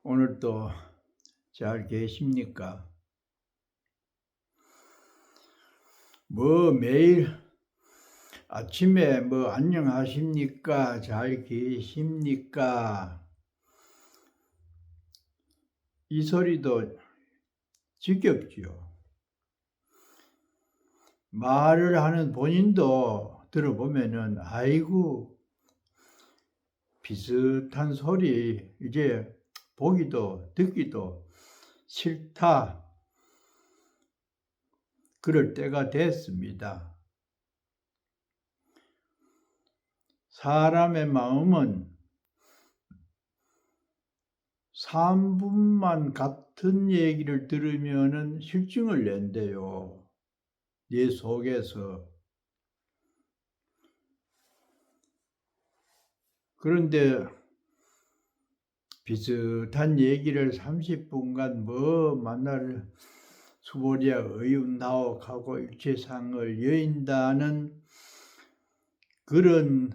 오늘도 잘 계십니까? 매일 아침에 안녕하십니까? 잘 계십니까? 이 소리도 지겹지요. 말을 하는 본인도 들어보면은 아이고 비슷한 소리 이제 보기도 듣기도 싫다. 그럴 때가 됐습니다. 사람의 마음은 3분만 같은 얘기를 들으면은 실증을 낸대요. 내 속에서. 그런데 비슷한 얘기를 30분간 만날 수보리야 의운다옥하고 일체상을 여인다는 그런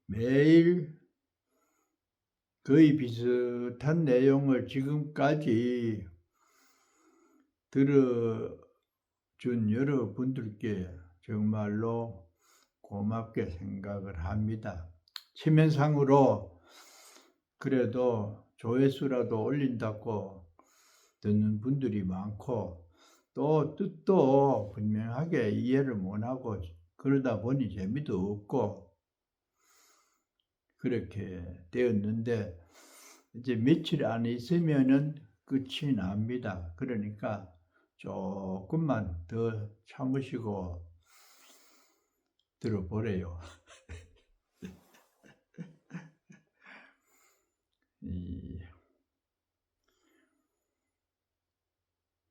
매일 거의 비슷한 내용을 지금까지 들어준 여러분들께 정말로 고맙게 생각을 합니다. 체면상으로 그래도 조회수라도 올린다고 듣는 분들이 많고 또 뜻도 분명하게 이해를 못하고 그러다 보니 재미도 없고 그렇게 되었는데 이제 며칠 안 있으면은 끝이 납니다. 그러니까 조금만 더 참으시고 들어보래요.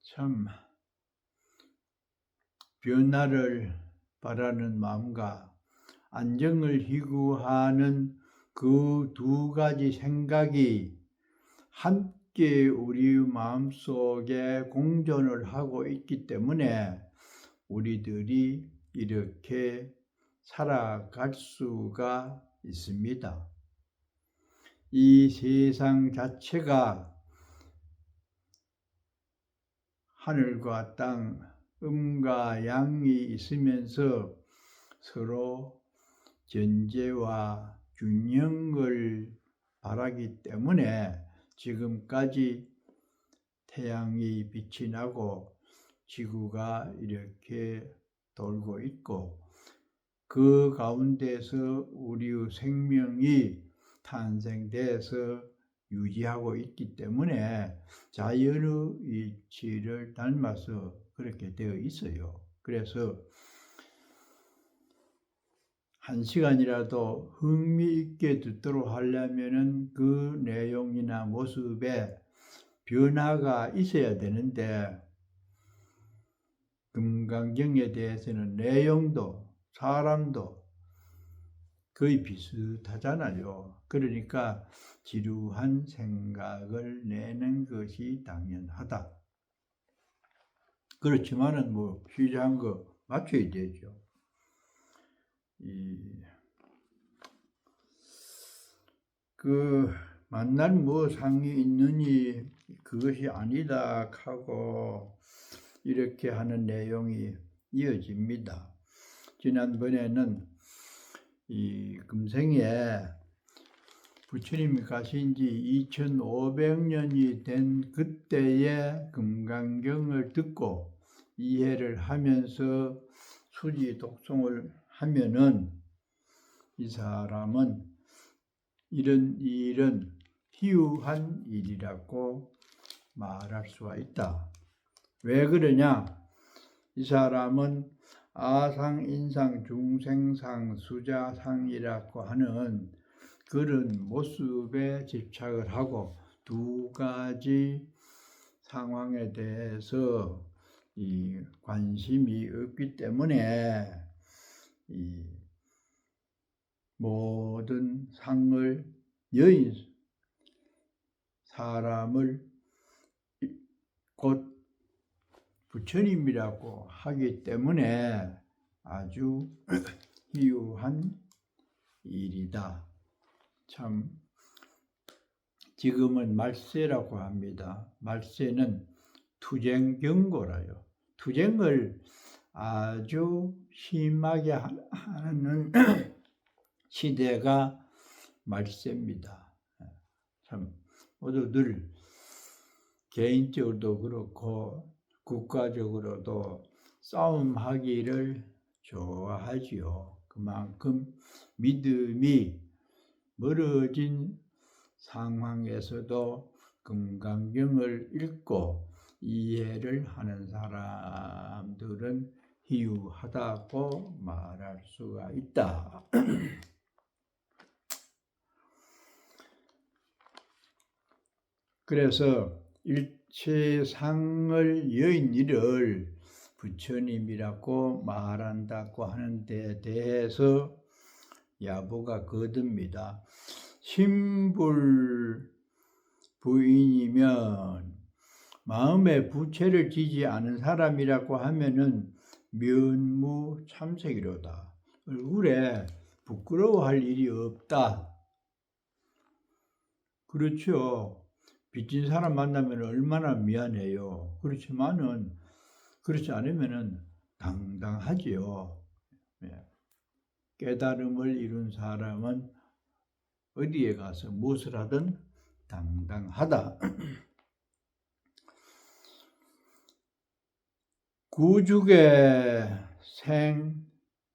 참 변화를 바라는 마음과 안정을 희구하는 그 두 가지 생각이 함께 우리 마음속에 공존을 하고 있기 때문에 우리들이 이렇게 살아갈 수가 있습니다. 이 세상 자체가 하늘과 땅, 음과 양이 있으면서 서로 전제와 균형을 바라기 때문에 지금까지 태양이 빛이 나고 지구가 이렇게 돌고 있고 그 가운데서 우리의 생명이 탄생돼서 유지하고 있기 때문에 자연의 이치를 닮아서 그렇게 되어 있어요. 그래서 1시간이라도 흥미있게 듣도록 하려면은 그 내용이나 모습에 변화가 있어야 되는데 금강경에 대해서는 내용도 사람도 거의 비슷하잖아요. 그러니까 지루한 생각을 내는 것이 당연하다. 그렇지만은 필요한 거 맞춰야 되죠. 만날 상이 있느니 그것이 아니다 하고 이렇게 하는 내용이 이어집니다. 지난번에는 이 금생에 부처님이 가신 지 2500년이 된 그때의 금강경을 듣고 이해를 하면서 수지 독송을 하면은 이 사람은 이런 일은 희유한 일이라고 말할 수가 있다. 왜 그러냐? 이 사람은 아상, 인상, 중생상, 수자상이라고 하는 그런 모습에 집착을 하고 두 가지 상황에 대해서 이 관심이 없기 때문에 이 모든 상을 여인 사람을 곧 부처님이라고 하기 때문에 아주 희유한 일이다. 참 지금은 말세라고 합니다. 말세는 투쟁경고라요. 투쟁을 아주 심하게 하는 시대가 말세입니다. 참 모두들 개인적으로도 그렇고 국가적으로도 싸움하기를 좋아하지요. 그만큼 믿음이 멀어진 상황에서도 금강경을 읽고 이해를 하는 사람들은 희유하다고 말할 수가 있다. 그래서 일체상을 여인이를 부처님이라고 말한다고 하는 데 대해서 야부가 거듭니다. 신불 부인이면 마음에 부채를 지지 않은 사람이라고 하면은 면무참색이로다. 얼굴에 부끄러워할 일이 없다. 그렇죠. 빚진 사람 만나면 얼마나 미안해요. 그렇지만은 그렇지 않으면은 당당하지요. 깨달음을 이룬 사람은 어디에 가서 무엇을 하든 당당하다. 구죽의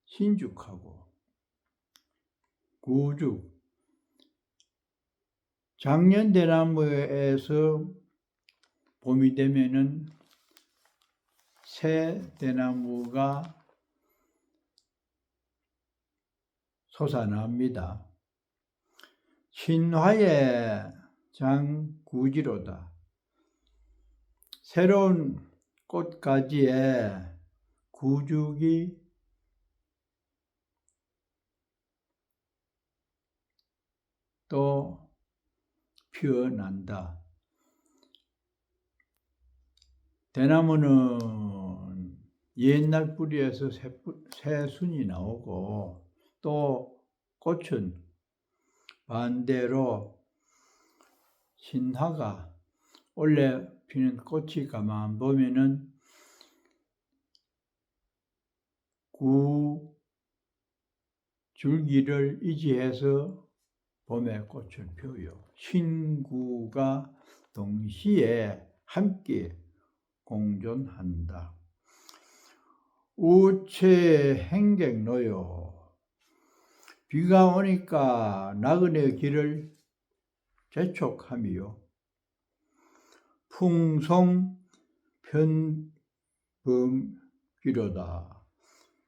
생신죽하고 구죽 작년대나무에서 봄이 되면은 새 대나무가 솟아납니다. 신화의 장구지로다. 새로운 꽃가지에 구죽이 또 피어난다. 대나무는 옛날 뿌리에서 새 순이 나오고 또 꽃은 반대로 신화가 원래 피는 꽃이 가만 보면은 구 줄기를 이지해서 봄에 꽃을 펴요. 신구가 동시에 함께 공존한다. 우체 행객노요. 비가 오니까 나그네 길을 재촉하미요. 풍송 편범기로다.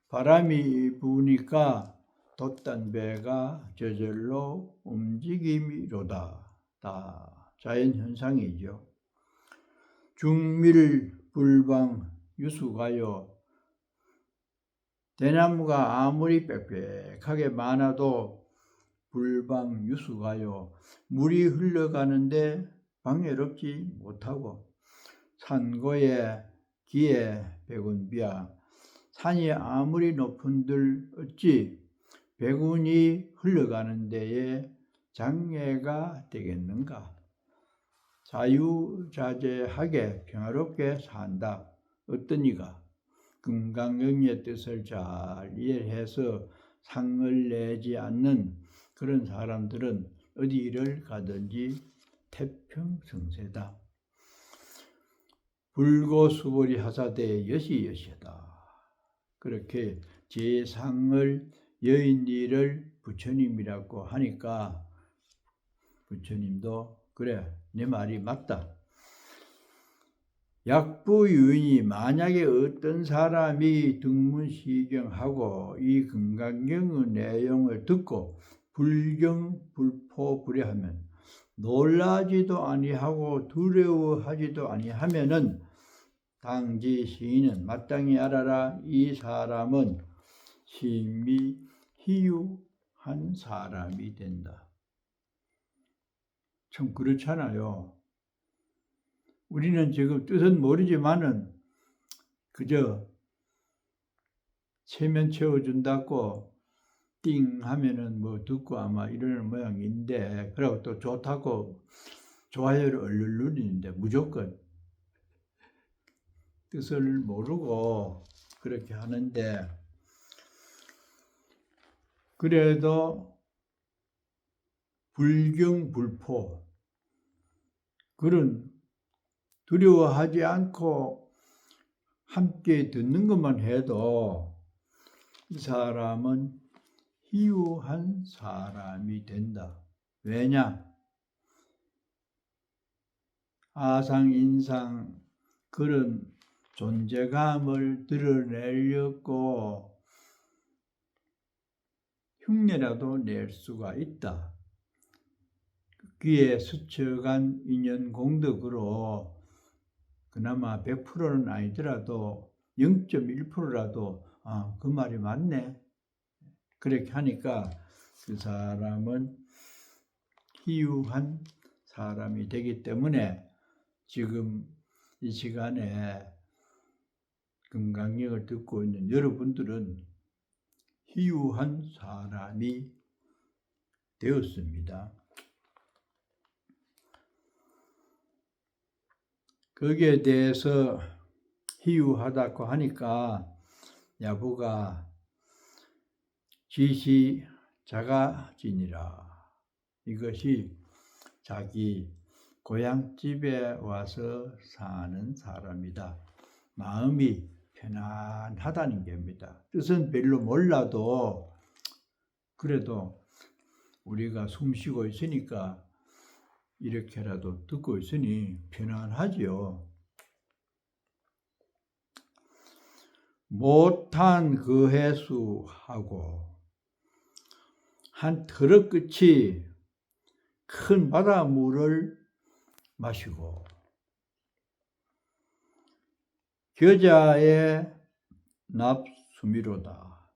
바람이 부니까 돛단배가 저절로 움직임이로다. 다 자연현상이죠. 중밀불방 유수가요. 대나무가 아무리 빽빽하게 많아도 불방 유수가요. 물이 흘러가는데 방해롭지 못하고 산고에 기에 백운비야. 산이 아무리 높은들 어찌 백운이 흘러가는 데에 장애가 되겠는가. 자유자재하게 평화롭게 산다. 어떤 이가 금강경의 뜻을 잘 이해해서 상을 내지 않는 그런 사람들은 어디를 가든지 태평성세다. 불고수보리 하사대 여시여시다. 그렇게 제상을 여인일을 부처님이라고 하니까 부처님도 그래 내 말이 맞다. 약부유인이 만약에 어떤 사람이 등문시경하고 이 금강경의 내용을 듣고 불경불포불해하면 놀라지도 아니하고 두려워하지도 아니하면은 당지 시인은 마땅히 알아라. 이 사람은 심히 희유한 사람이 된다. 참 그렇잖아요. 우리는 지금 뜻은 모르지만은 그저 체면 채워준다고 띵 하면은 뭐 듣고 아마 이러는 모양인데, 그리고 또 좋다고 좋아요를 얼른 누리는데 무조건 뜻을 모르고 그렇게 하는데, 그래도 불경불포 그런 두려워하지 않고 함께 듣는 것만 해도 이 사람은 희유한 사람이 된다. 왜냐? 아상, 인상 그런 존재감을 드러내려고 흉내라도 낼 수가 있다. 귀에 스쳐간 인연 공덕으로 그나마 100%는 아니더라도 0.1%라도 그 말이 맞네. 그렇게 하니까 그 사람은 희유한 사람이 되기 때문에 지금 이 시간에 금강경을 듣고 있는 여러분들은 희유한 사람이 되었습니다. 거기에 대해서 희유하다고 하니까 야부가 지시 자가진이라, 이것이 자기 고향집에 와서 사는 사람이다. 마음이 편안하다는 겁니다. 뜻은 별로 몰라도 그래도 우리가 숨 쉬고 있으니까 이렇게라도 듣고 있으니 편안하지요. 못한 그 해수하고 한 터럭 끝이 큰 바닷물을 마시고 겨자의 납수미로다.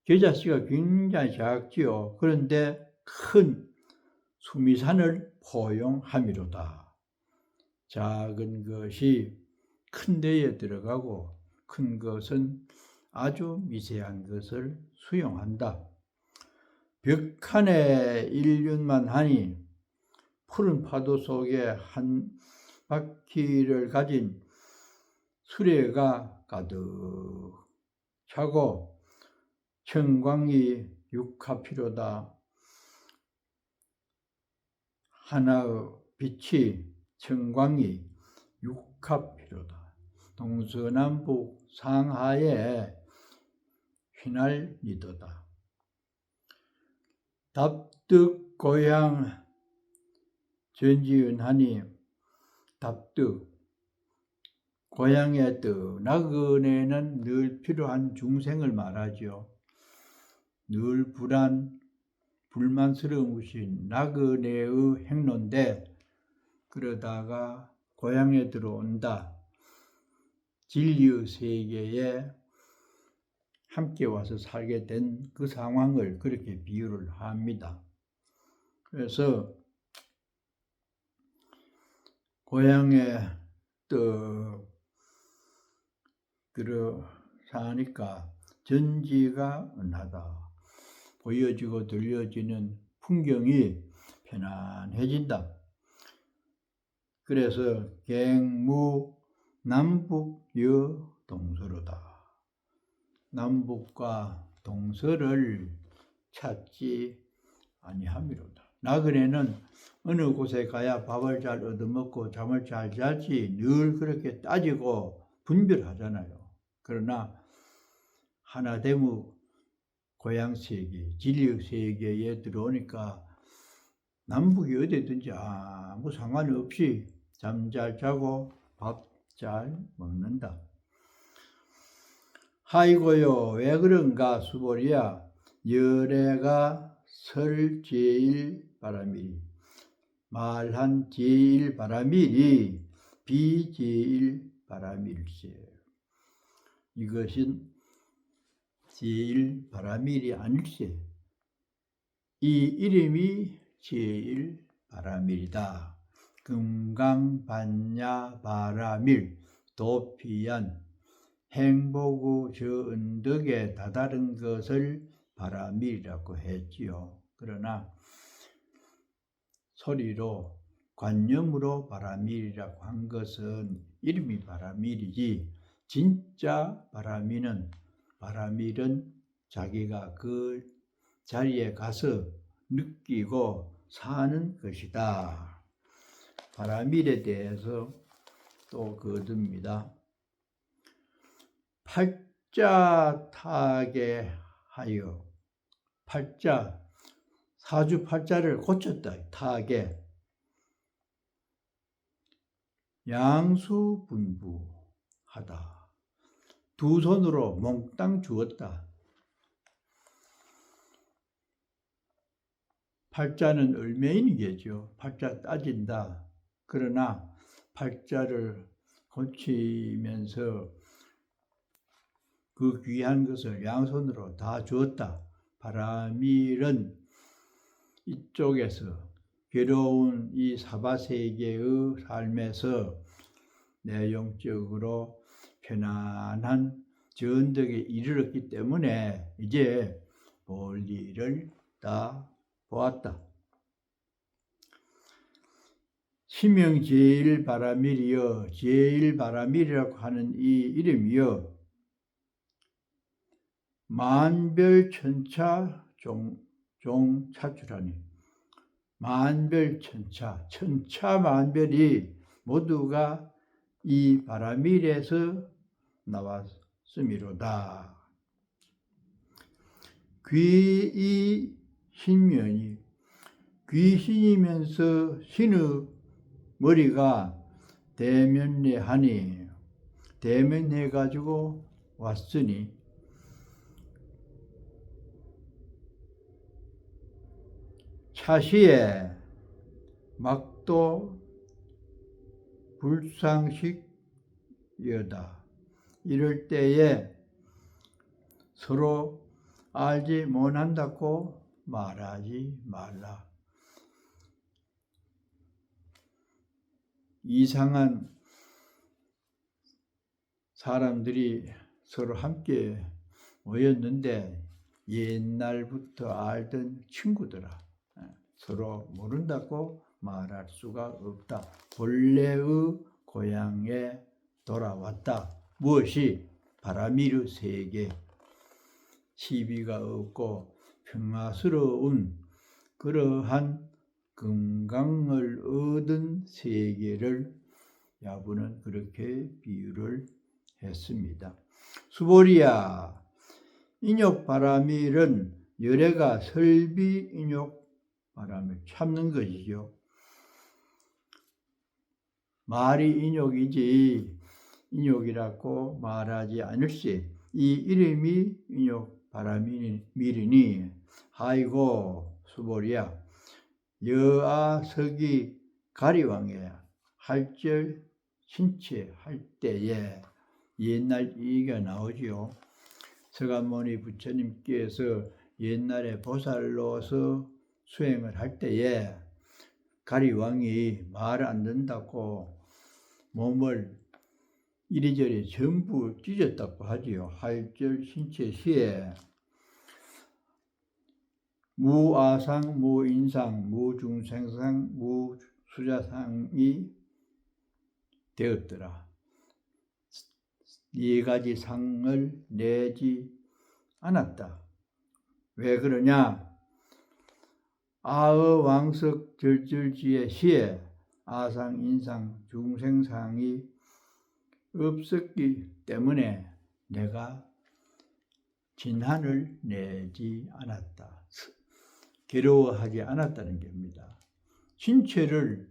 겨자씨가 굉장히 작지요. 그런데 큰 수미산을 포용함이로다. 작은 것이 큰 데에 들어가고 큰 것은 아주 미세한 것을 수용한다. 벽한에 일륜만 하니 푸른 파도 속에 한 바퀴를 가진 수레가 가득 차고 청광이 육하피로다. 하나의 빛이 청광이 육하피로다. 동서남북 상하에 휘날리도다. 답득 고향 전지은하니, 답득 고향의 뜻, 나그네는 늘 필요한 중생을 말하죠. 늘 불만스러운 것이 나그네의 행로인데, 그러다가 고향에 들어온다. 진리의 세계에 함께 와서 살게 된 그 상황을 그렇게 비유를 합니다. 그래서 고향에 들어 사니까 전지가 은하다. 보여지고 들려지는 풍경이 편안해진다. 그래서 갱무 남북여 동서로다. 남북과 동서를 찾지 아니함이로다. 나그네는 어느 곳에 가야 밥을 잘 얻어먹고 잠을 잘 자지 늘 그렇게 따지고 분별하잖아요. 그러나 하나됨의 고향 세계, 진리의 세계에 들어오니까 남북이 어디든지 아무 상관 없이 잠 잘 자고 밥 잘 먹는다. 하이고요, 왜 그런가 수보리야. 열애가 설 제일 바람이, 말한 제일 바람이 비제일 바람일세. 이것은 제일 바람일이 아닐세. 이 이름이 제일 바람일이다. 금강 반야 바람일 도피한 행복의 저 언덕에 다다른 것을 바라밀이라고 했지요. 그러나 소리로 관념으로 바라밀이라고 한 것은 이름이 바라밀이지, 진짜 바라밀은 자기가 그 자리에 가서 느끼고 사는 것이다. 바라밀에 대해서 또 거듭니다. 팔자 타게 하여, 팔자, 사주팔자를 고쳤다. 타게, 양수분부하다. 두 손으로 몽땅 주었다. 팔자는 을매인이겠죠. 팔자 따진다. 그러나 팔자를 고치면서 그 귀한 것을 양손으로 다 주었다. 바라밀은 이쪽에서 괴로운 이 사바세계의 삶에서 내용적으로 편안한 저 언덕에 이르렀기 때문에 이제 볼 일을 다 보았다. 시명제일바라밀이여, 제일바라밀이라고 하는 이 이름이여, 만별천차 종차출하니, 만별천차, 천차만별이 모두가 이 바라밀에서 나왔음이로다. 귀이 신면이, 귀신이면서 신의 머리가 대면해하니, 대면해가지고 왔으니, 차시에 막도 불상식여다. 이럴 때에 서로 알지 못한다고 말하지 말라. 이상한 사람들이 서로 함께 모였는데 옛날부터 알던 친구들아, 서로 모른다고 말할 수가 없다. 본래의 고향에 돌아왔다. 무엇이? 바라밀의 세계, 시비가 없고 평화스러운 그러한 건강을 얻은 세계를 야부는 그렇게 비유를 했습니다. 수보리야, 인욕 바라밀은 열애가 설비 인욕 바람을 참는 것이죠. 말이 인욕이지 인욕이라고 말하지 않을시, 이 이름이 인욕 바라밀이니, 아이고 수보리야, 여아석이 가리왕의 할절 신체 할 때에, 옛날 얘기가 나오지요. 서가모니 부처님께서 옛날에 보살로서 수행을 할 때에 가리왕이 말 안 듣는다고 몸을 이리저리 전부 찢었다고 하지요. 할절 신체 시에 무아상, 무인상, 무중생상, 무수자상이 되었더라. 네 가지 상을 내지 않았다. 왜 그러냐? 아의 왕석 절절지의 시에 아상, 인상, 중생상이 없었기 때문에 내가 진한을 내지 않았다. 괴로워하지 않았다는 겁니다. 신체를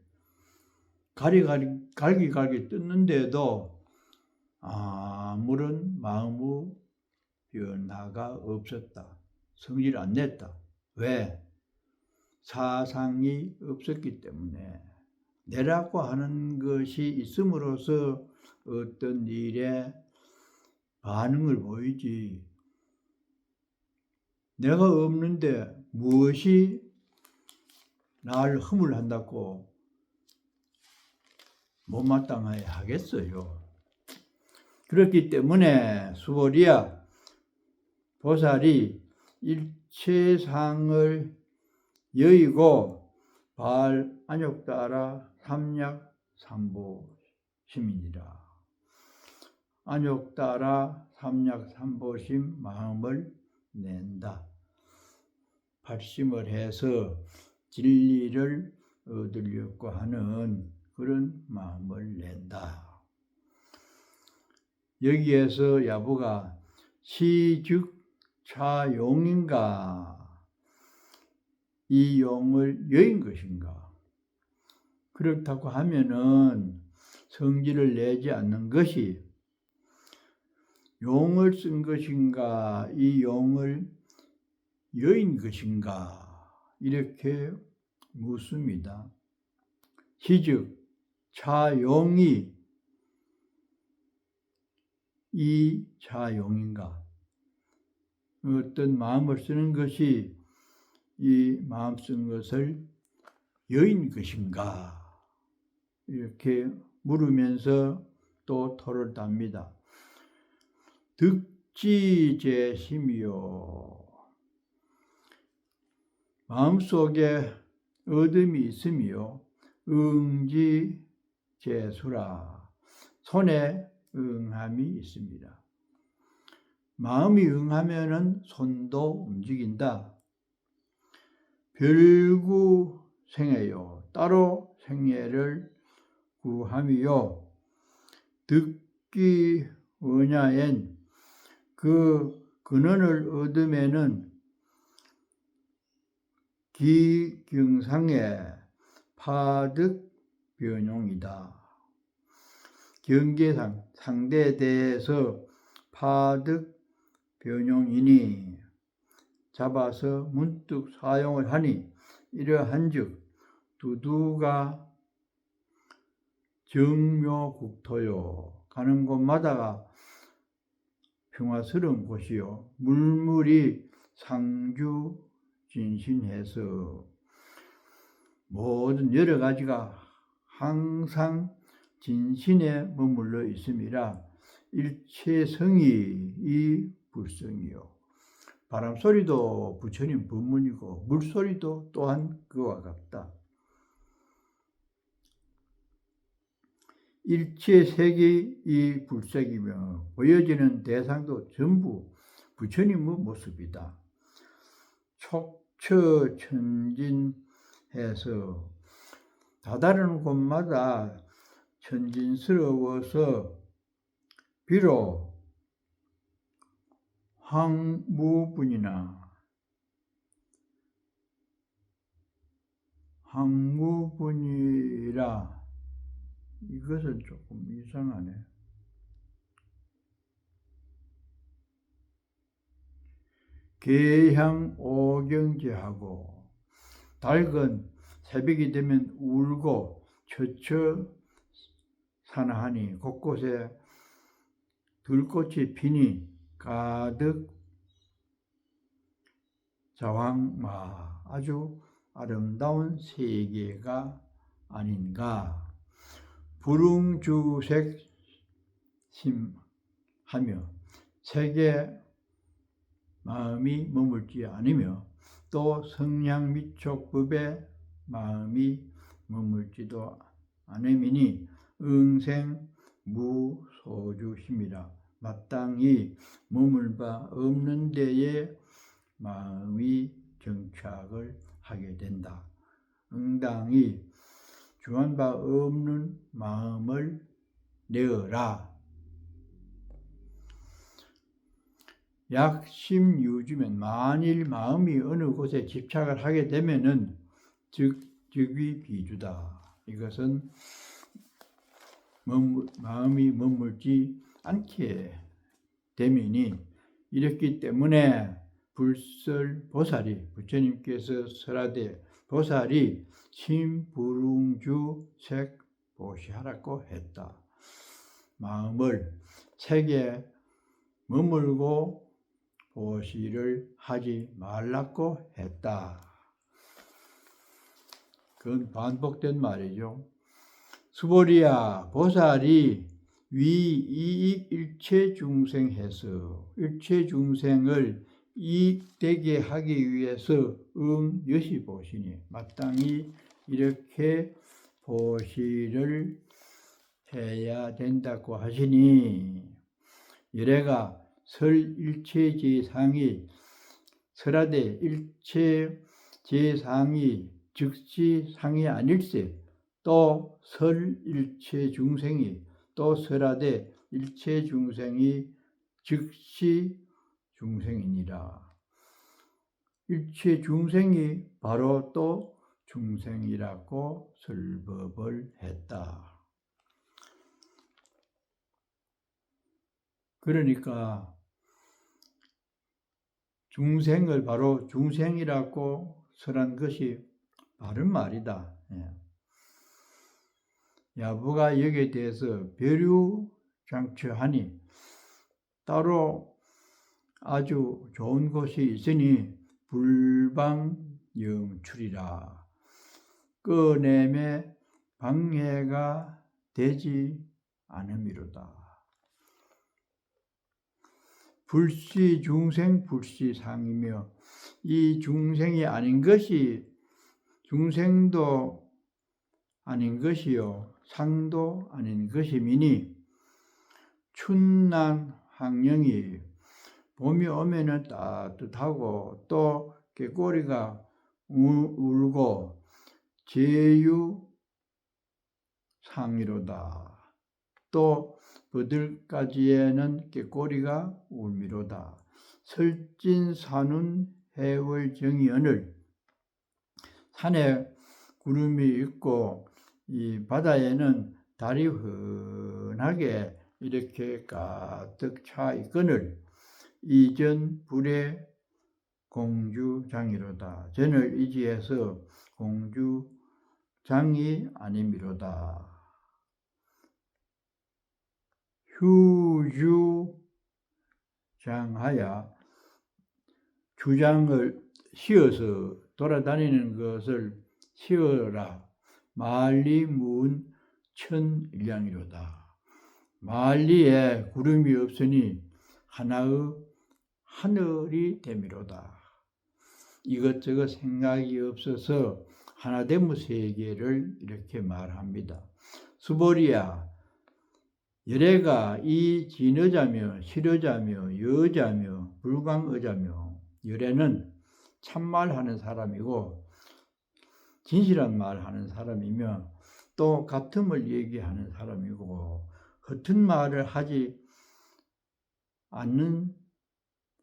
갈기갈기 뜯는데도 아무런 마음의 변화가 없었다. 성질 안 냈다. 왜? 사상이 없었기 때문에. 내라고 하는 것이 있음으로써 어떤 일에 반응을 보이지, 내가 없는데 무엇이 나를 허물한다고 못마땅하게 하겠어요. 그렇기 때문에 수보리야 보살이 일체상을 여의고 발 안욕따라 삼약 삼보심이니라. 안욕따라 삼약 삼보심 마음을 낸다. 발심을 해서 진리를 얻으려고 하는 그런 마음을 낸다. 여기에서 야부가 시즉 차용인가, 이 용을 여인 것인가. 그렇다고 하면은 성질을 내지 않는 것이 용을 쓴 것인가, 이 용을 여인 것인가, 이렇게 묻습니다. 시즉 차용이 이 차용인가, 어떤 마음을 쓰는 것이 이 마음 쓴 것을 여인 것인가, 이렇게 물으면서 또 토를 답니다. 득지제심이요, 마음속에 어둠이 있으며 응지제수라, 손에 응함이 있습니다. 마음이 응하면은 손도 움직인다. 별구 생애요, 따로 생애를 구함이요. 듣기 원야엔, 그 근원을 얻음에는 기경상의 파득 변용이다. 경계상 상대에 대해서 파득 변용이니 잡아서 문득 사용을 하니, 이러한즉 두두가 정묘국토요, 가는 곳마다가 평화스러운 곳이요, 물물이 상주진신해서 모든 여러 가지가 항상 진신에 머물러 있음이라. 일체성이 이 불성이요, 바람소리도 부처님 법문이고 물소리도 또한 그와 같다. 일체색이 이 불색이며 보여지는 대상도 전부 부처님의 모습이다. 촉처천진해서 다다른 곳마다 천진스러워서 비록 항무분이라, 이것은 조금 이상하네. 계향오경제하고, 닭은 새벽이 되면 울고 처처사나하니 곳곳에 들꽃이 피니 가득 자황마, 아주 아름다운 세계가 아닌가. 불응주색 심하며 색에 마음이 머물지 않으며, 또 성향미촉법에 마음이 머물지도 않음이니 응생무소주심이라. 마땅히 머물 바 없는 데에 마음이 정착을 하게 된다. 응당히 중한 바 없는 마음을 내어라. 약심유주면, 만일 마음이 어느 곳에 집착을 하게 되면은 즉위 비주다. 이것은 마음이 머물지 않게 되면이, 이렇기 때문에 불설보살이, 부처님께서 설하되 보살이 심불응주색 보시하라고 했다. 마음을 색에 머물고 보시를 하지 말라고 했다. 그건 반복된 말이죠. 수보리야, 보살이 위이익 일체 중생해서 일체 중생을 이익되게 하기 위해서 여시 보시니 마땅히 이렇게 보시를 해야 된다고 하시니 열애가 설 일체 제상이 설하되 일체 제상이 즉시 상이 아닐세 또 설 일체 중생이 또 설하되 일체 중생이 즉시 중생이니라. 일체 중생이 바로 또 중생이라고 설법을 했다. 그러니까 중생을 바로 중생이라고 설한 것이 바른 말이다. 야부가 여기에 대해서 벼류장처하니 따로 아주 좋은 곳이 있으니 불방영출이라. 꺼냄에 방해가 되지 않음이로다. 불시 중생 불시 상이며 이 중생이 아닌 것이 중생도 아닌 것이요 상도 아닌 것이미니 춘난 환경이 봄이 오면은 따뜻하고 또 개꼬리가 울고 제유상이로다. 또 버들가지에는 개꼬리가 울미로다. 설진산운 해월정이언을 산에 구름이 있고 이 바다에는 달이 흔하게 이렇게 가득 차 있거늘 이전 불의 공주장이로다. 전을 이지해서 공주장이 아님이로다. 휴주장하야 주장을 씌어서 돌아다니는 것을 씌어라. 만리 문 천일량이로다. 만리에 구름이 없으니 하나의 하늘이 됨이로다. 이것저것 생각이 없어서 하나됨의 세계를 이렇게 말합니다. 수보리야 열애가 이 진어자며 실어자며 여자며 불광어자며 열애는 참말하는 사람이고 진실한 말하는 사람이며 또 같음을 얘기하는 사람이고 허튼 말을 하지 않는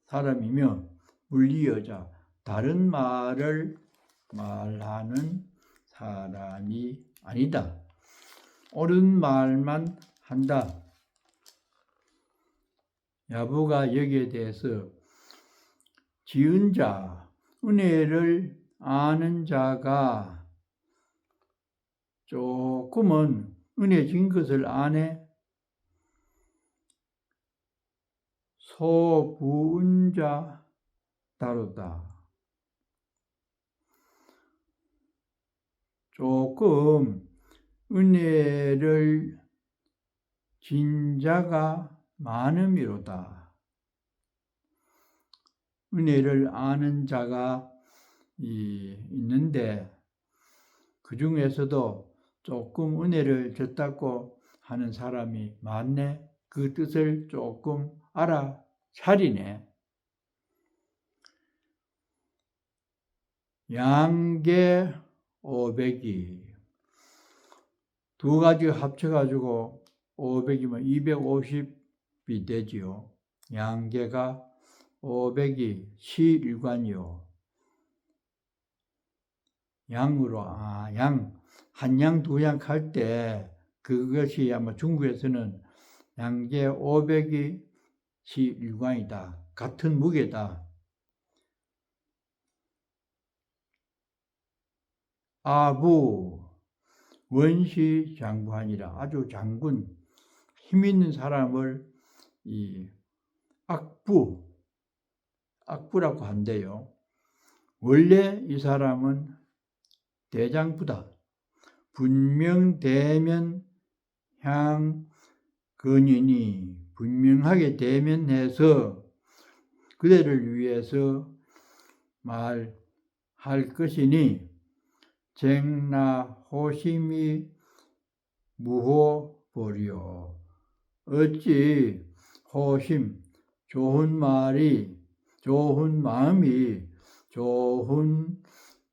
사람이며 물리여자 다른 말을 말하는 사람이 아니다. 옳은 말만 한다. 야부가 여기에 대해서 지은 자, 은혜를 아는 자가 조금은 은혜 진 것을 아네. 소부은자 다르다. 조금 은혜를 진 자가 많음이로다. 은혜를 아는 자가 있는데 그 중에서도 조금 은혜를 졌다고 하는 사람이 많네. 그 뜻을 조금 알아차리네. 양계 500이 두 가지 합쳐가지고 500이면 250이 되지요. 양계가 500이 시일관이요. 양으로 양 한 양 두 양 할 때 그것이 아마 중국에서는 양계 500이 시일관이다. 같은 무게다. 아부 원시장부하니라. 아주 장군 힘 있는 사람을 이 악부라고 한대요. 원래 이 사람은 대장부다. 분명대면 향 근인이 분명하게 대면해서 그대를 위해서 말할 것이니 쟁나 호심이 무호보리요. 어찌 호심, 좋은 말이, 좋은 마음이 좋은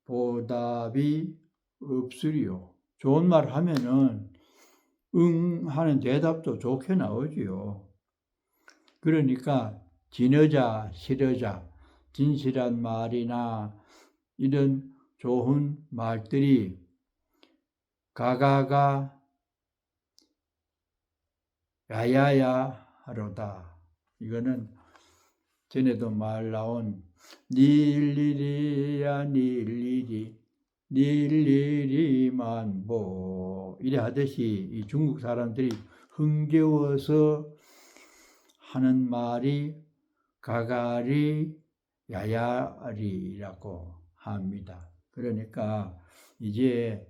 보답이 없으리요. 좋은 말 하면은 응 하는 대답도 좋게 나오지요. 그러니까 진여자, 실여자, 진실한 말이나 이런 좋은 말들이 가가가 야야야 하로다. 이거는 전에도 말 나온 닐리리야 닐리리만보 이래 하듯이 이 중국 사람들이 흥겨워서 하는 말이 가가리 야야리라고 합니다. 그러니까 이제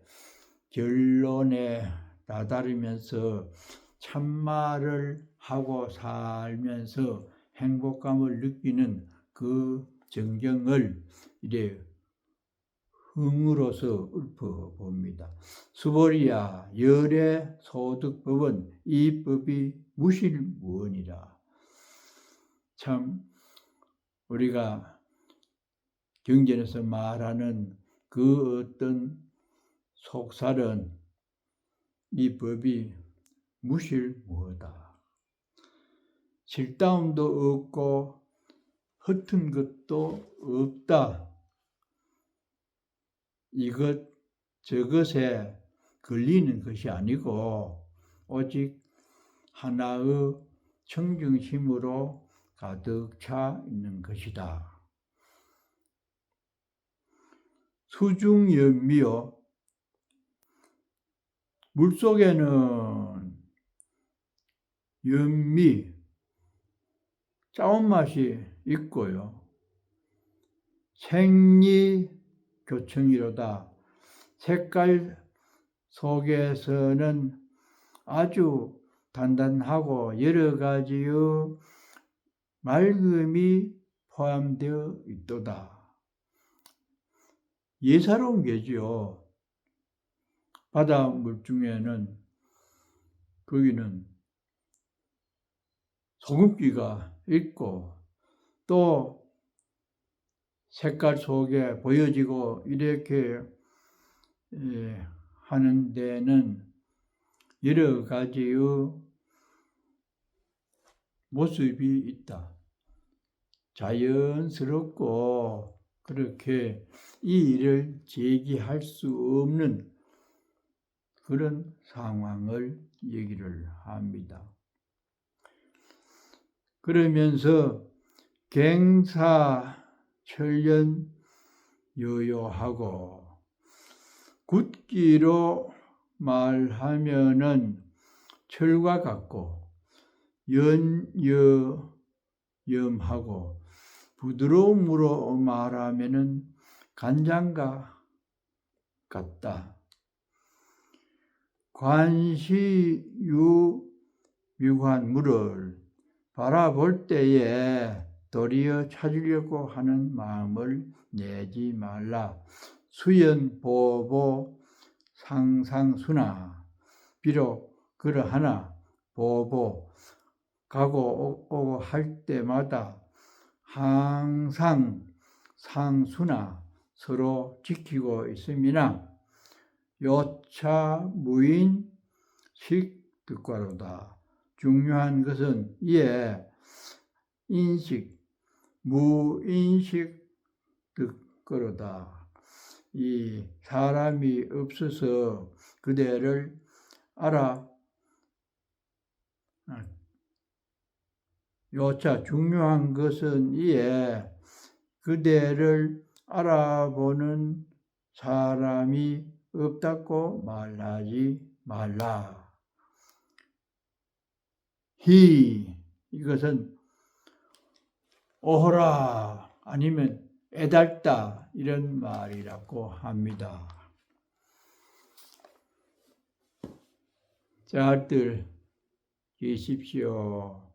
결론에 다다르면서 참말을 하고 살면서 행복감을 느끼는 그 정경을 이래 흥으로서 읊어봅니다. 수보리야 열의 소득법은 이 법이 무실무언이라. 참 우리가 경전에서 말하는 그 어떤 속살은 이 법이 무실무하다. 실다움도 없고 허튼 것도 없다. 이것 저것에 걸리는 것이 아니고 오직 하나의 청정심으로 가득 차 있는 것이다. 수중연미요. 물속에는 연미, 짜온 맛이 있고요. 생리교청이로다. 색깔 속에서는 아주 단단하고 여러 가지의 맑음이 포함되어 있도다. 예사로운 게지요. 바닷물 중에는 거기는 소금기가 있고 또 색깔 속에 보여지고 이렇게 하는 데는 여러 가지의 모습이 있다. 자연스럽고 그렇게 이 일을 제기할 수 없는 그런 상황을 얘기를 합니다. 그러면서 갱사철련 요요하고 굳기로 말하면은 철과 같고 연여염하고 부드러움으로 말하면은 간장과 같다. 관시유미관 물을 바라볼 때에 도리어 찾으려고 하는 마음을 내지 말라. 수연보보 상상수나 비록 그러하나 보보 가고 오고 할 때마다 항상 상수나 서로 지키고 있음이나 요차 무인 식득과로다. 중요한 것은 이에 인식, 무인식 득거로다. 이 사람이 없어서 그대를 요차 중요한 것은 이에 그대를 알아보는 사람이 없다고 말하지 말라. 이것은 오호라 아니면 애달다 이런 말이라고 합니다. 자들 계십시오.